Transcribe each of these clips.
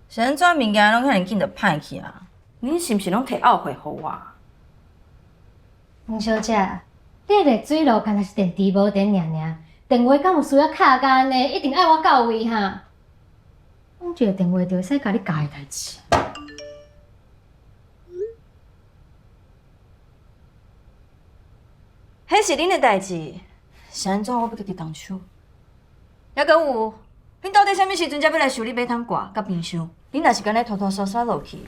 现在物件拢遐尼紧就歹去啊！恁是毋是拢摕懊悔互我？黄小姐，你迄个水路敢若是电池无电尔，电话敢有需要卡干呢？一定爱我到位哈。讲一个电话就会使甲你教的代志。迄是恁的代志，是安怎我要家己动手？还阁有，恁到底啥物时阵才要来修理马桶挂甲冰箱？恁若是干咧拖拖刷刷落去，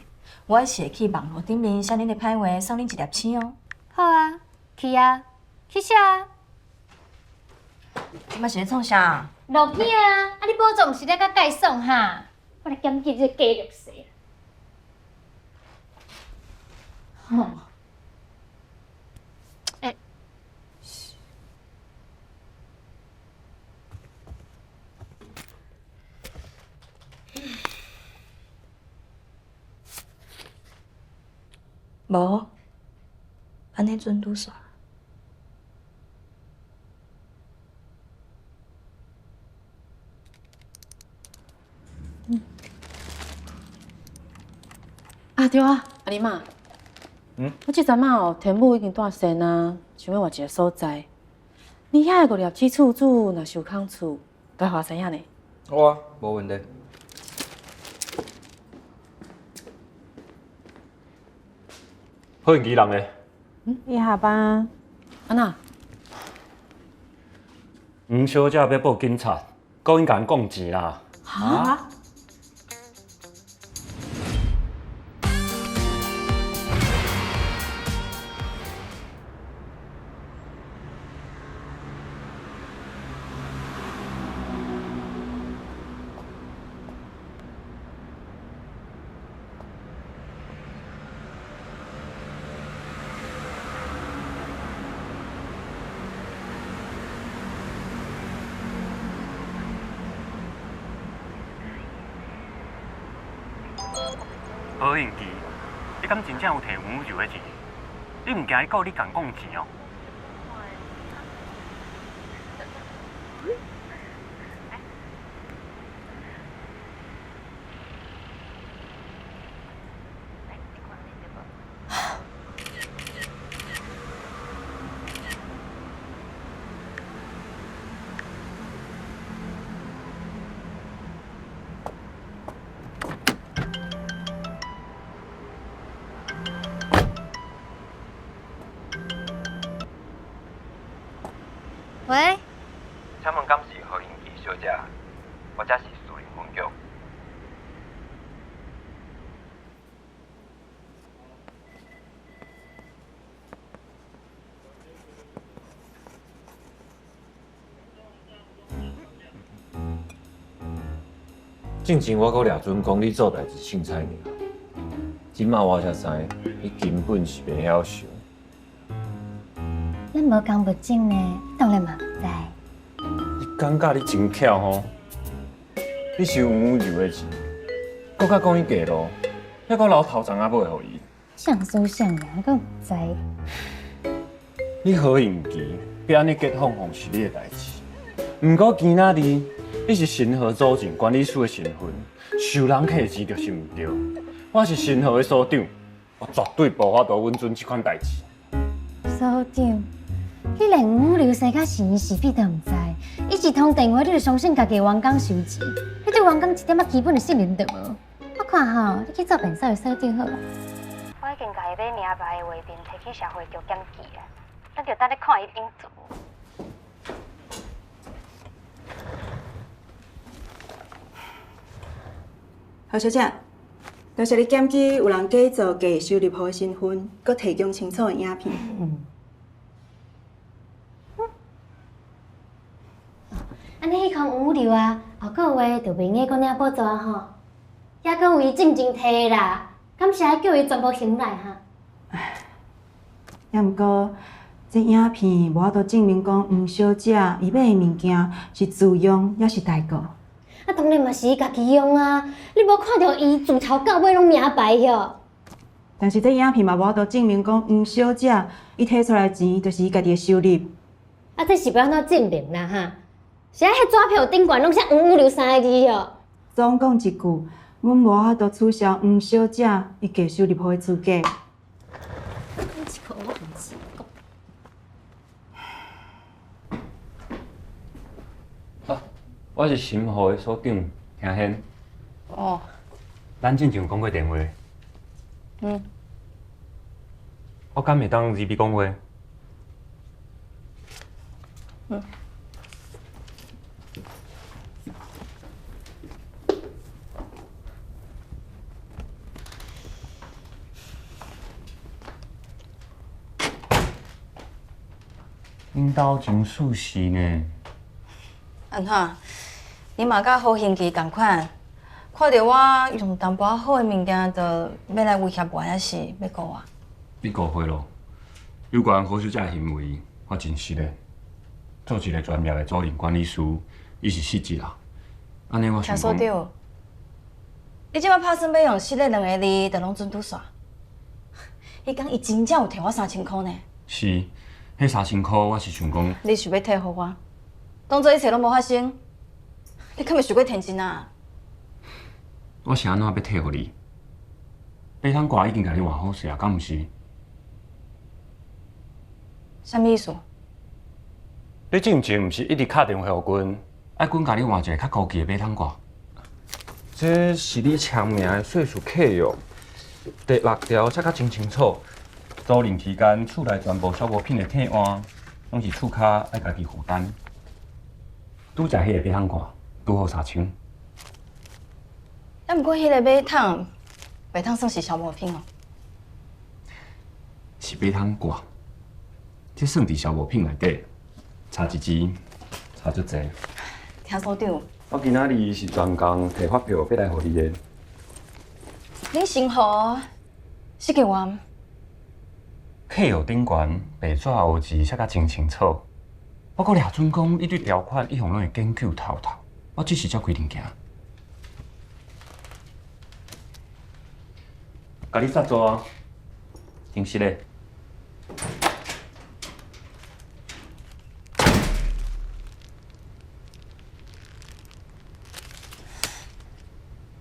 我还是会去网络顶面写恁的歹话，送恁一粒星哦。好啊，去啊，去写啊。即摆是咧创啥？录影啊！啊，你保重是咧甲介爽哈？我来检举这个假律师。吼。无，安尼准拄煞。啊对啊，阿姨妈，我即阵啊天母已经断线啊，想要换一个所在。你遐个5粒起厝主若是有空厝，该花生呀呢？好啊，无问题。好运机人呢？伊下班啊？安那？黄小姐要报警察，讲因甲人讲钱啦。啊？何应基，你敢真正有摕黄宇柔的钱？你唔惊伊告你共讲钱哦？喂，请问敢是何英琪小姐？我这是树林分局。进前我阁掠准讲你做代志凊彩尔，即马我才知，你根本是袂晓想。咱无讲不正呢，当然嘛不知。你感觉你真巧吼？你收黄宇柔的钱，搁甲讲伊假路，还阁留头长仔尾互伊。像书像样，我唔知。你何应期要安尼结哄哄是你的代志，毋过今仔日你是新河组织管理处的身份，收人客钱就是毋对。我是新河的所长，我绝对无法度允准这款代志。所长，你连黄宇柔生甲是是非都唔知，伊一通电话你就相信家己的员工收钱，你对员工一点仔基本的信任都无。我看吼，你去做便所的所长好啊。我已经甲伊买名牌的画面摕去社会局检举啊，咱就等咧看伊顶做。何小姐，多谢你检举有人假造假收入户的身份，佮提供清楚的影片。安尼迄空黄宇柔啊，后个月就明个讲领补助吼，也佮有伊证件摕啦，感谢叫伊全部还来哈。也毋过，这影片无法度证明讲黄小姐伊买的物件是自用也是代购。啊，当然嘛是伊家己用啊！你无看到伊自头到尾拢名牌哟。但是这影片嘛无法度证明讲黄小姐伊摕出来的钱就是伊家己的收入。啊，这是要安怎证明啦哈？是啊，迄纸票顶悬拢写黄宇柔3个字哟。总讲一句，阮无法度取消黄小姐伊继续入伙的资格。我是新户的所长听贤。哦，咱之前有讲过电话。我敢会当入笔讲话？恁兜真舒适呢。安怎？你嘛甲好兄弟共款，看到我用淡薄仔好的物件，就要来威胁我，还是要告我？你误会咯，有关何小姐的行为，我真实的。做一个专业的租赁管理师，伊是失职啦。安尼我听想讲，所长，你即摆拍算要用失个2个字，就拢准拄煞。迄讲伊真正有摕我3000块呢。是，迄3000块我是想讲，你想要退互我，当做一切拢无发生，你敢袂想过天真啊？我是安怎要退互你？北汤挂已经甲你换好势啊，敢毋是？啥物意思？你之前毋是一直打电话互阮，爱阮甲你换一个较高级的马桶挂？这是你签名的岁数契约，第6条写甲真清楚。租赁期间，厝内全部消磨品的替换，拢是厝卡爱家己负担。拄食迄个马桶挂，拄好3000。啊，毋过迄个马桶算是消磨品哦。是马桶挂，这算伫消磨品内底。差一支，差足济。听所长，我今仔日是专工摕发票要来互你的。恁生活是给我。契约顶悬白纸黑字写甲真清楚。不过掠准讲你对条款一向拢会研究透透，我只是照规定行。甲你杀做啊，真实嘞。